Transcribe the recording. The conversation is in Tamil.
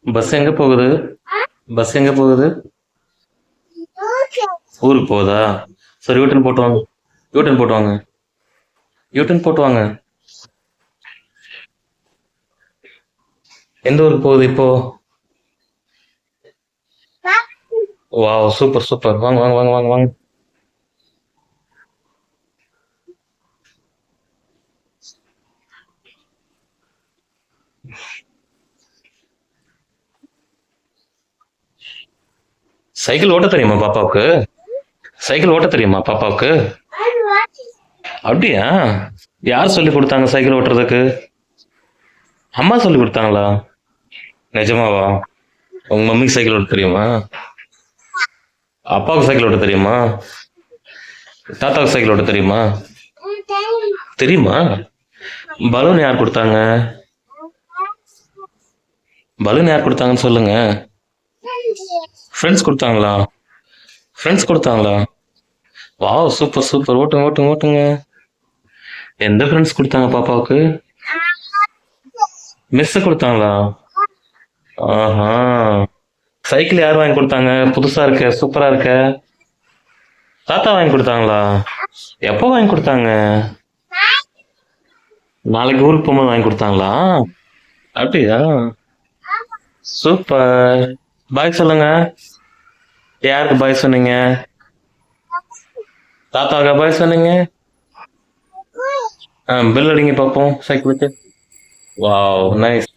பஸ் எங்க போகுது? பஸ் எங்க போகுது? ஊருக்கு போகுதா? சரி யூட்டன் போட்டு வாங்க. யூட்டன் போட்டு வாங்க. யூட்டன் போட்டு வாங்க. எந்த ஊருக்கு போகுது இப்போ? Wow super super. வாங்க வாங்க வாங்க வாங்க வாங்க. சைக்கிள் ஓட்ட தெரியுமா பாப்பாவுக்கு? சைக்கிள் ஓட்ட தெரியுமா பாப்பாவுக்கு? அப்படியா? யார் சொல்லி கொடுத்தாங்க சைக்கிள் ஓட்டுறதுக்கு? அம்மா சொல்லி கொடுத்தாங்களா? நிஜமாவா? உங்க மம்மிக்கு சைக்கிள் ஓட்ட தெரியுமா? அப்பாவுக்கு சைக்கிள் ஓட்ட தெரியுமா? தாத்தாவுக்கு சைக்கிள் ஓட்ட தெரியுமா? தெரியுமா? பலூன் யார் கொடுத்தாங்க? பலூன் யார் கொடுத்தாங்கன்னு சொல்லுங்க. ஃப்ரெண்ட்ஸ் கொடுத்தாங்களா? ஃப்ரெண்ட்ஸ் கொடுத்தாங்களா? Wow super super. ஓட்டுங்க ஓட்டுங்க ஓட்டுங்க. எந்த ஃப்ரெண்ட்ஸ் கொடுத்தாங்க பாப்பாவுக்கு? மிஸ் கொடுத்தாங்களா? ஆஹா. சைக்கிள் யார் வாங்கி கொடுத்தாங்க? புதுசா இருக்க, சூப்பரா இருக்க. தாத்தா வாங்கி கொடுத்தாங்களா? எப்போ வாங்கி கொடுத்தாங்க? நாளைக்கு ஊருக்கு போகும்போது வாங்கி கொடுத்தாங்களா? அப்படியா? சூப்பர். பாய் சொல்லுங்க. யாருக்கு பாய் சொன்னீங்க? தாத்தாவுக்கு பாய் சொன்னீங்க? பெல் அடிங்க பார்ப்போம் சைக்கிளுக்கு. Wow nice.